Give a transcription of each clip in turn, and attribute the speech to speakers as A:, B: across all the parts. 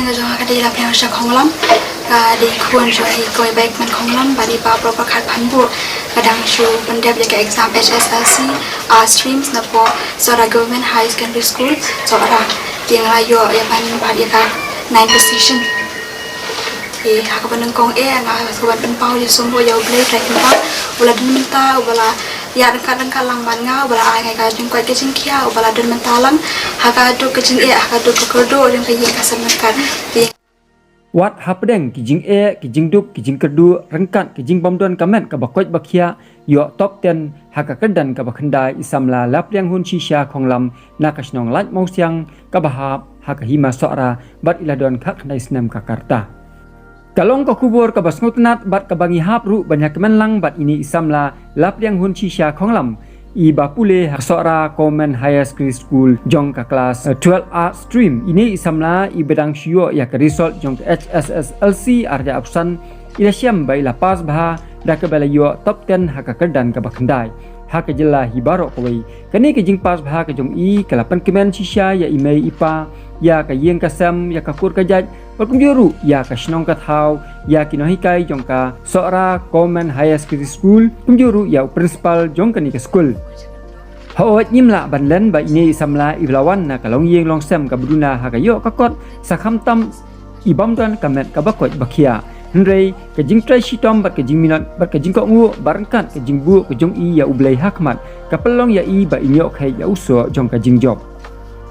A: ก็จะก็ได้รับแนวจากของล้ำได้ควรช่วยกอยแบกมันของล้ำบาดีปาประคัดพันบุกระดังชูบันเดบยาก exam HSLC streams นะพอสระ government high secondary school สระyang layu yang paling pada kan 9 position hak penengkong kawan penpau di sumber jauh beli track tempat ulah dan minta ulah ya rengkat lang banga ulah ai kai jengkoi ke jengkia ulah dan mentalang hak adu ke jeng hak adu ke kerdo yang kai kasamekan
B: วัดฮับเด้งกิจิงกิจิงดุกกิจิงกระดูรังกัดกิจิงบอมดอนกะแม่นกะบักกอยบักเคียยอตอบเต็นหากะกระดันกะบักคันไดอิสามลาลับเลียงหุนชีชาของลำนากะชนองลัดเมาเสียงกะบะฮาบหากะหิมาสอราบัดอิลาดอนคักคันไดสนามกะการตากะลงกะคูบอร์กะบัสงุตนัดบัดกะบังอิฮาบรุบัญญากะแม่นลังบัดอินีอิสามลาลับเลียงหุนชีชาของลำIba pule haksora Common Higher School jong ka kelas 12 art stream ini isamla ibedang syuo ya ke result jong ke HSSLC arja absan ila syam bai la pas bah da ke bala yo top 10 ha ka kedan ka bakandai ha ke jela hibaro koi kani ke jing pas bah ke jong i ke lapan kemen sisya ya imei ipa ya ka yeng ka sam ya ka kur ka jaj berkumjuru ya ka shnong ka thau ya kinohikai jong ka sora Common Higher School kumjuru ya principal jong ka ni ka school Hawat nyimla banlen ba ini samla iblawan na kalong yeng long sem ka buduna ha ka yo ka kot sakham tam ibam dan kamet ka bakot bakia Henry ka jing trai shitom bat ka jing minat bat ka jing ko ngu barangkat ka jing bu ka jong i ya ublai hakmat ka pelong ya i ba inyo khai ya uso jong ka jing job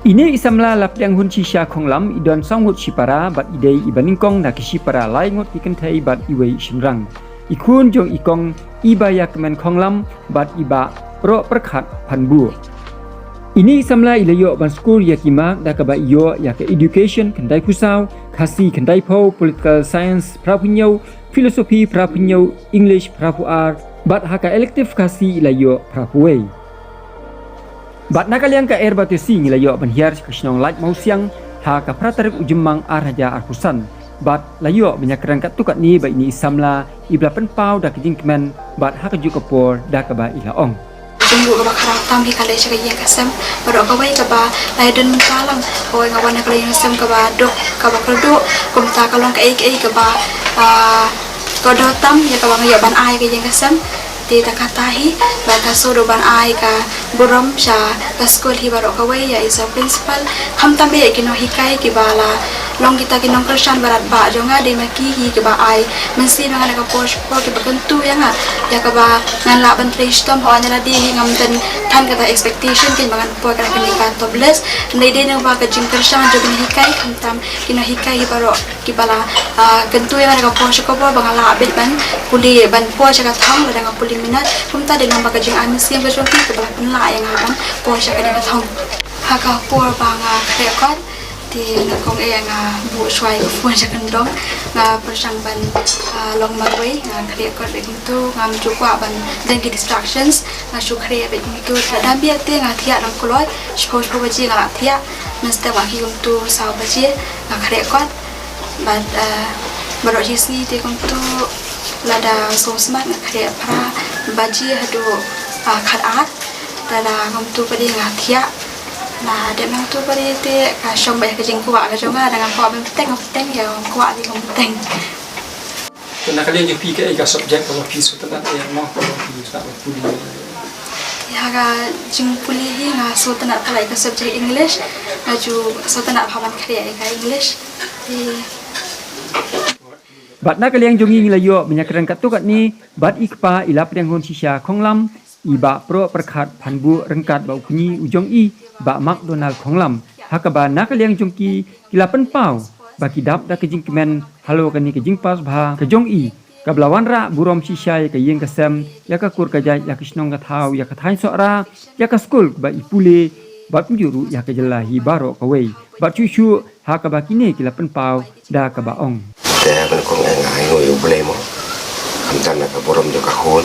B: Ini isamla lapyang hun shisha khonglam idon sanghut shipara bat idei ibaningkong na kishipara laingot kikenthai bat iwei shingrang ikun jong ikong ibaya kemen khonglam bat iba pro perkhat phanbu Ini isamla ilayo ban school yakimak da kaba iyo ya ke education kendai kusau khasi kendai pho political science prapunyo philosophy prapunyo english prapu art bat haka elective khasi ilayo prapuwei Bat nakaliang ka air batu sing layo banhiar krishnong light mau siang ha ka pratarip ujemang arhaja arkusan bat layo banyak rangkat tukat ni ba ini isamla ibla penpau da kijing kemen bat ha ka juga por da ka ba ilaong
A: jenggu ka bakara tam hi kale cha yang kasam baro ka bai ka ba lai den mentalang oi ngawan ka lai sam ka ba dok ka ba kerdo kum ta ka long ka ai ka ba ko do tam ya ka ba ya ban ai ka yang kasam di takatahi baka sodo ban ai ka burom sha ka school hi baro ka wai ya isa principal ham tambe kino hikai ki bala long kita kinong krishan barat ba jonga de maki hi ki ba ai mensi mangana ka posh po ki bakentu ya nga ya ka ba ngan la ban tristom ho anya di hi ngam ten tan kata expectation kin mangan po ka kini ka topless nei de nang ba ka jing krishan jo kini hikai ham tam kino hikai hi baro ki bala kentu ya ka posh ko ba bangala bet ban puli ban po cha ka thang da nga puli minat kumta dengan baga jing amis yang berjuang kita belah penla yang akan puasa kena ketong haka por banga rekod di nakong yang bu swai puasa kendong nga persang ban long marway nga rekod begitu ngam jukwa ban dan ki distractions nga sukre begitu dan biar te nga thia nang koloi suppose po baji nga thia mesti waki untuk saw baji nga rekod ban baru jisi te untuk lada sosmat nak kaya para baji hadu khat art lada ngam tu padi ngathia na de mang tu padi te ka shom bai ka jing kwa ka jonga dengan kwa ben teng ya kwa di ngam teng
B: Kena kalian je PK ka subject kalau pisu tenan ya mau kalau pisu tak puli
A: ya ka jing puli hi nga so tenan palai ka subject English ngaju so tenan phaman kaya ka English Bat na kaliang jongi layo menyakran katukat ni bat ikpa ilap yang hon sisya khonglam iba pro perkhat phanbu rengkat bau kunyi ujong i ba McDonald khonglam hakaba na kaliang jongki kilapan pau baki dap da kejing kemen halo kani kejing pas bha kejong i kablawan ra burom sisya ya kayeng kasam ya ka kur kajai ya kisnong ka thau ya ka thai sora ya ka school ba ipule bat juru ya ka jelahi baro kawei bat chuchu hakaba kini kilapan pau da ka baong
C: แต่เป็นของง่ายๆหน่วยอุปเลมคำจันทร์กับบรมจุกโคน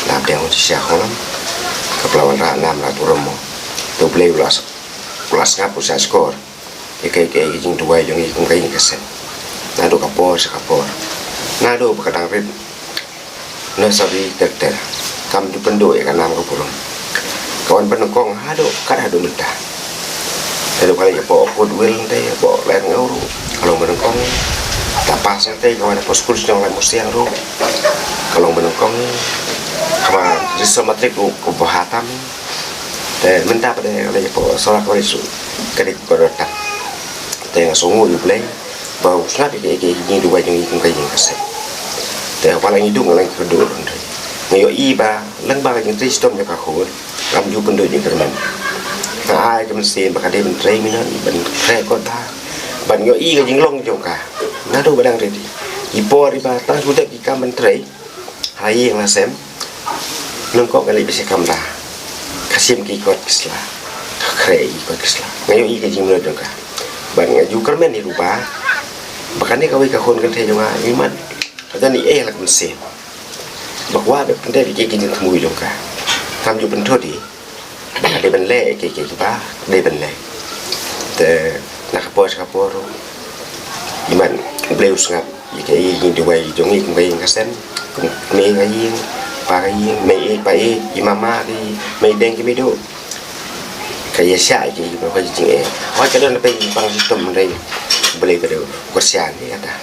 C: ลาบแดงที่เสียของน้ำกับเราวันระนามลาบรมตัวเปลวลัสงับอุตสาหกรรมไอ้ไก่ยิงตัวยังยิงไก่ยิงกระเซ็นน่าดูกับปอสกับปอน่าดูประดังเป็นเนื้อสวีเด็ดๆคำที่เป็นโดยกันนามกับบรมก่อนเป็นกองหาดูกัดหาดูมันตาแต่ดูอะไรอย่าบอกคนเวลได้บอกแรงเงา kalau menengkong tapas nanti kalau ada poskul yang lain mesti yang ru kalau menengkong kama risol matrik ku bahatam dan minta pada oleh po sorak oleh su kadik korotaแต่sungguhอยู่เลยbau sangat ini dua yang ikut kayak yang kasihแต่ว่าอะไรitu nggak kedua orang ngayo iba lang ba yang sistem yang kahun ram ju penduduk yang kerman ai cái mình xem bạc đây mình trai mình mình khai con ta bạn ngayo i cái những long trong cả nó đâu đang ready ipo di ba tang sudah kita mình trai hai yang là xem nâng có cái này bisa kamera kasim ki kot kisla khai kot kisla ngayo i cái những nơi trong cả bạn ngayo kerman di rumah bahkan ni kau kahun kan saya juga iman dan ni lah mình xemบอกว่าแบบได้กินขโมยลงกันทำอยู่เป็นโทษดีได้เป็นเล่เก๋ๆบ้าได้เป็นเล่แต่นักบอสครับบอสยิ่งมันเปรี้ยวสับยิ่งไอ้ยิ่งดูไว้จงยิ่งไปยิ่งกระเซ็นเมย์ก็ยิ่งปลาก็ยิ่งเมย์ไปยิ่งมาที่เมย์แดงก็ไม่ดูก็ยิ่งใช่ยิ่งมันก็จริงเพราะจะเดินไปบางต้นมันได้เปรี้ยวไปเดียวก็เสียนี่ก็ได้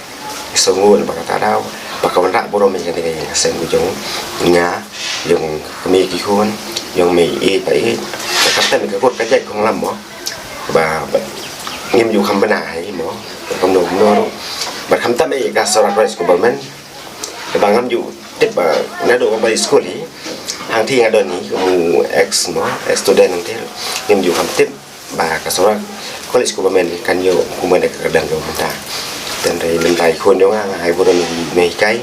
C: สงวนบางตาดาวBakawan rak borom yang dengan sen ujung nga yang kami kikun yang mei pai kapten cái cột cái dạy không làm mỏ và nghiêm dụ khăm bana hay mỏ không đủ no và khăm tâm ấy cả sorat rice của bọn mình và ngắm dụ tiếp và nó đồ bay school đi hàng thi ngày đơnนี้cũng ex mỏ ex student yang thế nghiêm dụ khăm tiếp và cả sorat college của bọn mình kan yo của mình cái đằng đầu chúng ta dan dari mentai khun juga hai boron mei kai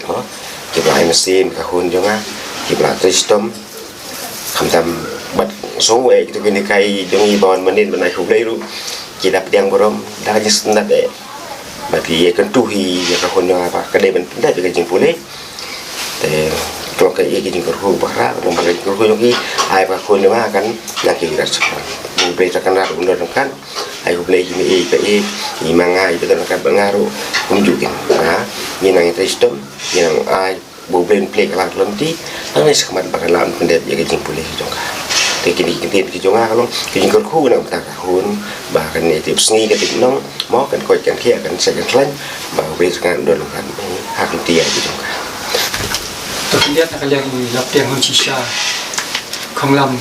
C: đó kita hai mesin kahun juga kita sistem khamtam bat songwe kita gini kai dongi bawan menin benai khulai ru kita pedang borom dah je standar de bagi ye kan tuhi ya kahun juga apa kadai ben pindah juga jing pulih te kalau kai ye jing kurhu bahra nomor kurhu yogi hai kahun juga kan yang kira sekarang beri tekan rak undang kan ai cũng lấy cái cái gì mà ngay bây giờ nó các bạn ngay rồi cũng chịu kiện hả như này thấy sớm như là ai bố bên play cái lạc lớn tí nó mới sắm mặt bằng làm vấn đề về cái chính phủ trong cả thì cái tiền cái chỗ ngay luôn cái những con khu nào ta cả hôn và cái này tiếp nghi cái tính nó mó cái coi cái kia cái sẽ cái lên và bây giờ cái đồ làm cái hạt tiền cái trong cả
B: tôi không biết là cái gì lập tiền hơn chỉ xa không làm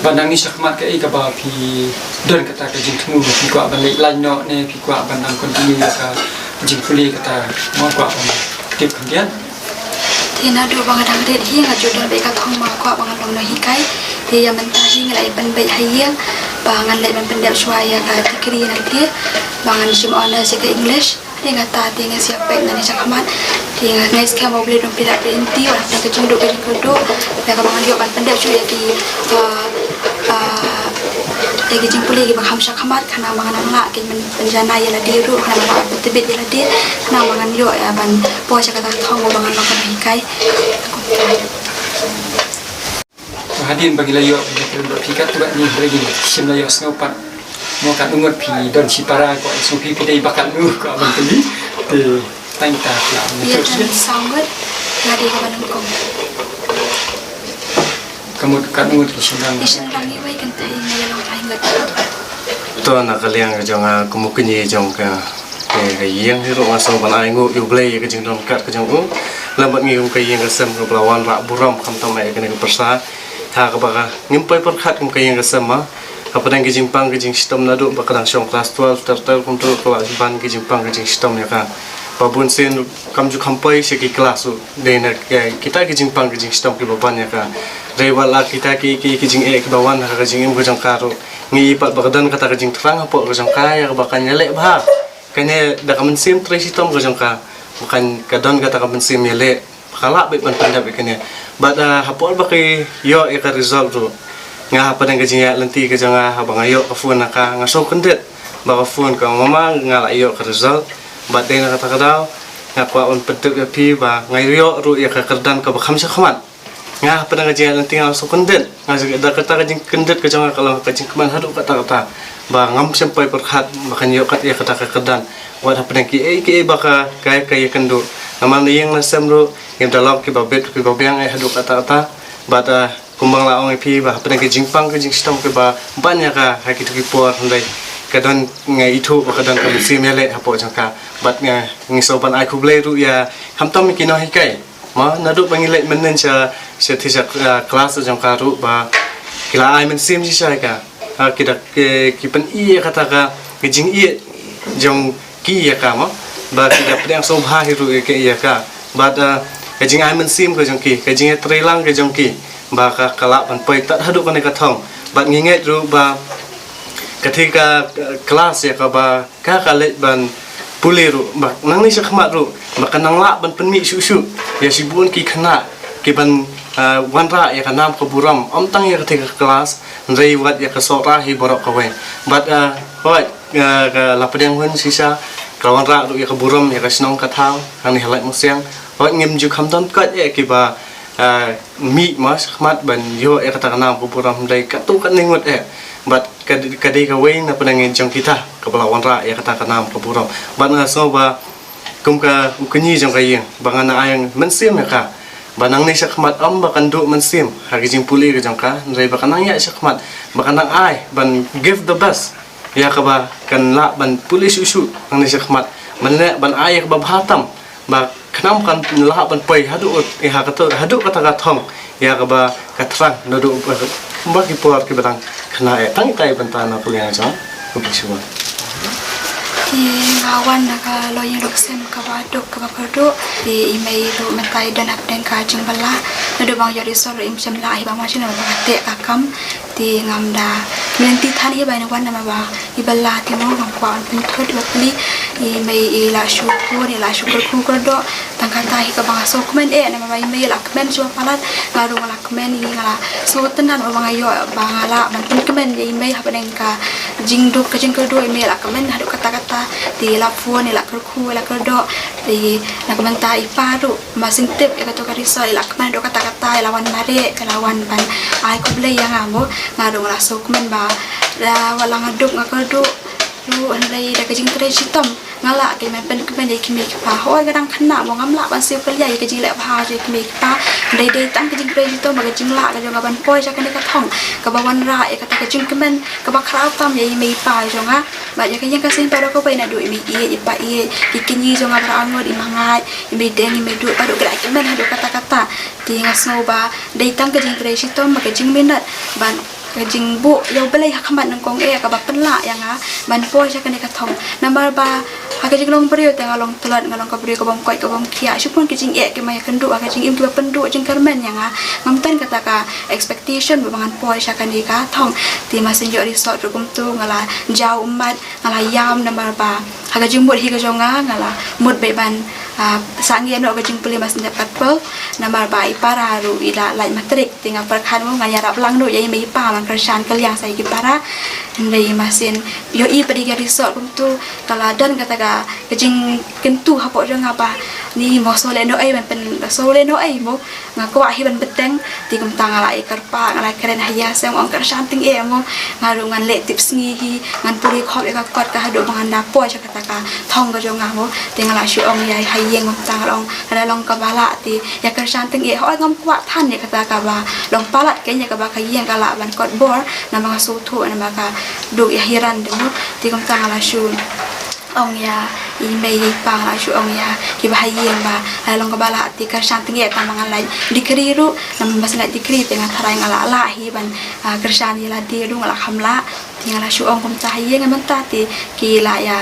B: bandang ni sakmat ke ka ba phi don kata ka jing thmu phi kwa ban lai no ne phi kwa bandang continue ka jing fuli kata mo kwa tip khang
A: thì nó đưa bằng đằng điện hiên là chủ đơn bị các thông mà qua bằng lòng nói hikai thì mình ta hiên lại bên bị hay hiên và ngăn lại bên đẹp xoay cái tikri nanti bằng sim honor sẽ cái English thì người ta thì người siap baik nanti cakap mat thì ngay sekarang mau beli dompet dari inti orang yang kecil duduk di kedua mereka bangun dia ban pendek cuy di lagi jemput lagi baham cakap karena mangan anak kita penjana ialah dia dulu karena mangan betebet ialah dia karena mangan yo ya ban poa cakap thong mau mangan makan hikai
B: hadin bagi layo berpikat tu ni lagi sim layo snopat mau kat ungut pi don sipara ko supi pi dai bakat nu ko abang tadi te tang ta la
A: dia dan sangat ngadi ka banung ko
B: kamu kat ungut ki sindang
A: isin lang ni wai kan tai ni long tai ngat
D: to na kaliang jong kumu kenyi jong ka ke yang hiru maso ban ai ngu yu blei ke jing dong kat ke jong u lambat ngi ke yang ke sem ko lawan ra buram kham tam ai ke ne persa ha ka ba ngimpai perkhat kum ke yang ke sem ma apa dan kijing pang kijing sistem nadu bakadang syong kelas 12 tertel untuk kelas ban kijing pang kijing sistem ya kan babun sen kam ju kampai segi kelas su dena kita kijing pang kijing sistem ke baban ya kan rewala kita kijing ke bawan ka kijing im kijang karo ngi pat bakadan kata kijing terang apa kijang kaya bakan nyelek bah kene da kamen sim tre sistem kijang ka bukan kadon kata kamen sim nyelek kala be ban pandap kene bada hapol bakai yo e ka result tu nga pa dang gajinya lenti ke janga habang ayo ka phone naka nga so kendet ba ka phone ka mama nga la ayo ka result ba dai na kata kadao nga kwa on petuk pi ba nga yo ru ya ka kerdan ka ba khamsa khamat nga pa dang gajinya lenti nga so kendet nga da kata gajing kendet ke janga kalau gajing keman hadu kata ba ngam sampai perkhat makan yo kat ya kata ka kerdan wa da padang ki ba ka kai kendu naman yang nasam ru yang dalok ki ba bet ki ba biang ai hadu kata ba kumbang laong pi ba pada ke jingpang ke jingstom ke ba banyak ka hakit ki por handai kadon ngai itu kadon ka sim ele hapo jangka bat ngai soban ai kuble ru ya hamtam kino hikai ma nadu bangile menen cha thisa kelas jangka ru ba kila ai men sim ji sai ka kita ki pen i kata ka jing i jong ki ya ka ma ba kita pedang sobha hiru ke ya ka ba jing ai men sim ka jong ki jing trilang ka jong ki ba ka kala pan pai tat hadu kan ka thong ba nginget ru ba ketika kelas ya kaba kakak ban puliru bak nang ni sakmat ru bak nang la ban penmi susu ya sibun ki kena ki ban wanra ya kanam keburam om tang ya ketika kelas rei wat ya kesora hi borok kawe bat hoi ka lapedang hun sisa kawan ra ru ya keburam ya kasnong kathang kang ni halai musiang hoi ngem ju khamton kat ya ki ba mi mas sakmat ban yo ya kata kanam keburam rei katu kan ningut bat kadai kawai na penangin jong kita kepala wanra ya kata kanam keburau bat ngaso ba kum ka ukunyi jong kayeng bangana ayang mensim ya ka banang ni sakmat am bakan du mensim hagi jing puli ke jong ka nrai bakanang ya sakmat bakanang ai ban give the best ya ka ba kan la ban puli susu nang ni sakmat menle ban ai ka ba bhatam ba kanam kan la ban pai hadu ya kata hadu kata kathong ya ka ba katrang nadu bagi puar ke batang kena tang tai bentana puliang jong kubisua
A: di ngawan naga loyang doksem kabaduk kabakadu di email ru mentai dan apden ka jengbala nado bang yori sor im semla hi bang machin ba te akam di ngamda menti than hi bai nawan nama ba iballa ti mo ngam kwan pun thod ba pli email ila syukur ku do tangkata hi ka bang so komen nama ba email akmen so palat ngaru ngala komen hi ngala so tenan ba bang ayo bang ala ban pun komen email ha padeng ka jingduk ka jingkedo email akmen hadu kata-kata di lapun ni lakar ku lakar do di nak menta iparu masing tip ya kata kariso lakman do kata-kata lawan mare lawan ban ai ku beli yang amo ngarung lasuk men ba da walang aduk ngakar do lu andai da kajing trai sitom ngala ke men pen kemen dai kimi pa hoi kadang kena mo ngamla ban siu kerja ya kajing lek pa je kimi pa dai dai tang kajing trai sitom ba kajing la ka jonga ban poi sa kene ka thong ka bawan ra ya kata kajing kemen ka ba khrau tam ya mi pa jonga ba ya kajing ka sin pa do ko pai na du mi i pa i kikini jonga bara angod i mangai mi deng mi du pa do gra kemen hadu kata-kata ti ngasno ba dai tang kajing trai sitom ba kajing minat ban kajing bu yo belai hakamat nang kong ka ba penla yang ban poi sa kene ka thong number ba kajing long brio teng along telat ngalong ka brio ka bom koi ka bom kia supun kajing ke maya kendu kajing im ka pendu jing karmen yang ngamten kata ka expectation bangan poi sa kene ka thong ti masin jo resort rum tu ngala jau umat ngala yam number ba kajing mut hi ka jonga ngala mut be ban sangian no kajing puli mas dapat pel number ba ipara ru ila lai matrik tinga perkhan mo ngaya rap lang no yai mai pa man kersan kaliang sai ki para ndai masin yo i padi resort rum tu taladan kata ka kajing kentu hapo jonga ba ni mo sole no ai man pen sole no ai mo ngako ahi ban beteng ti kum tangala ai karpa ngala keren haya sem ong kersan ting mo ngarungan le tips ngi ngan puri khop ka kot ka hado bangan dapo cha kata ka thong ka jonga mo tingala shu ong yai hayeng ngom tangalong ada long ka bala ti ya kersan ting hoi ngom kwa than ya kata ka ba long palat kenya ka ba hayeng kala ban kot bor na mga sutu na maka dug ya hiran demo ti kum tangala shu ong ya email pang la shu ong ya ki bahayeng ba long ka bala ti kersan ting ka mga lai dikriru nam mas lai dikri tengah tharai ngala la hi ban kersan ila di lu ngala khamla tingala shu ong kum tahayeng menta ti ki la ya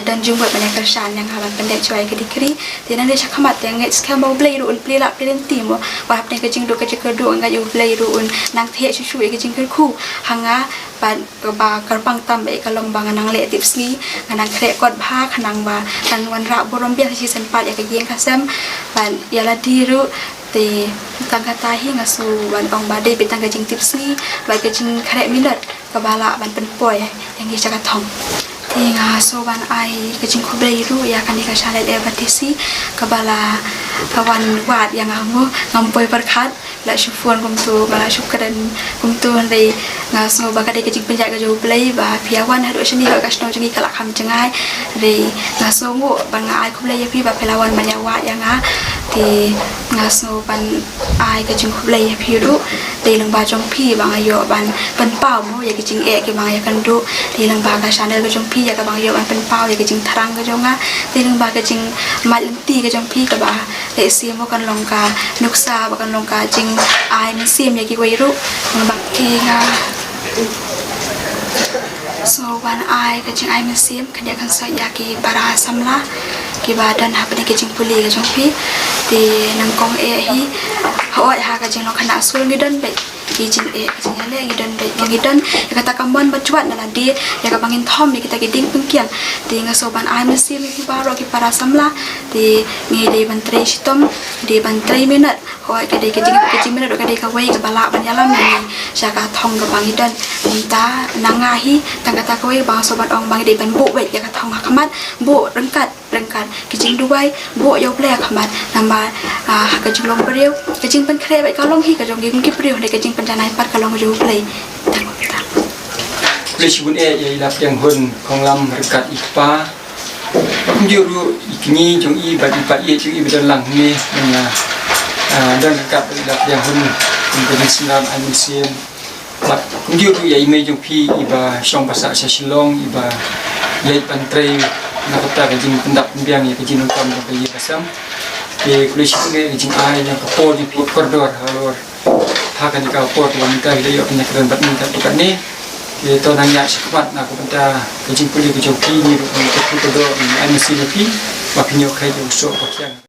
A: dan jumpa banyak kersan yang halan pendek cuai ke dikri tiada dia cakamat yang ngait sekarang mau beli ruun beli lap beli timo wahap ni kecing do kecing kedo ngai beli ruun nang tiak susu kecing kerku hanga ban ba kerpang tambah kalong bangan nang le tips ni nang krek kot bha khanang ba kan wan ra borom biasa si sempat ya kejeng kasam ban yala diru ti tangga tahi ngasu ban ong badai bitang kejing tips ni ba kejing krek minat kabala ban penpoy yang dia cakap thong tinga soban ai kecing kublai ru ya kan dika shalet evatisi kabala kawan wat yang amu ngampoi perkat la syufun kumtu bala syukran kumtu ndai ngasno bakade kecing penjak ka jo blai ba piawan hadu seni ka kasno jengi kalak ham jengai dei ngaso ngu banga ai kublai ya pi ba pelawan banyak wat yang thì ngaso ban ai cái chung play phi du thì lang ba trong phi bang ayo ban pen pau mo ya cái chung e cái bang ya kan du thì lang ba cái channel cái chung phi ya cái bang ayo ban pen pau ya cái chung tharang cái chung á thì lang ba cái chung mai lenti cái chung phi cái ba để xem mo kan long ka nuksa ba kan long ka chung ai mi xem ya cái quay ru lang ba cái nga so ban ai cái chung ai mi xem cái dia kan sa ya cái para samla cái badan apa ni cái chung puli cái chung phi thì nang kong e hi hỏi ha cái chung nó khana sul ngi dan be ki jing e jing le ngi dan be ngi dan ya kata kambon bacuat dalam dia ya ka bangin thom ni kita giding pengkian thì nga so ban ai mi sim ki baro ki para samla thì ngi de ban 3 sitom de ban 3 minute hỏi cái de cái jing minute cái de ka wei ka bala ban yalam ni sa ka thong ka bangi dan ta nanga hi tang kata ka wei bang so ban ong bang de ban bu be ya ka thong ha khamat bu rengkat cái jing dubai bu yo ple khamat nama cái jing long beriu cái jing pen kre be ka long hi ka jong gi ki beriu de cái jing pen janai pat ka long yo ple ta
B: Lesibun ya ilap yang hun konglam rekat ipa juru ikni jong i badi pa ye jong i bedan lang ni na dan rekat ilap yang hun kemudian silam anusim mat juru ya ime jong pi iba syong pasak silong iba leit pantre na kata kajing pendak biang ya kajing nonton ke ye basam ke lesibun ke kajing ai yang kapor di pi koridor halor hakan di kapor wanita dia penyakitan bat minta tukan ni kita nanya sekemat nak kepada kejing puli kejauh kini untuk kita doa ini mesti lebih makin nyok kai usuk pakian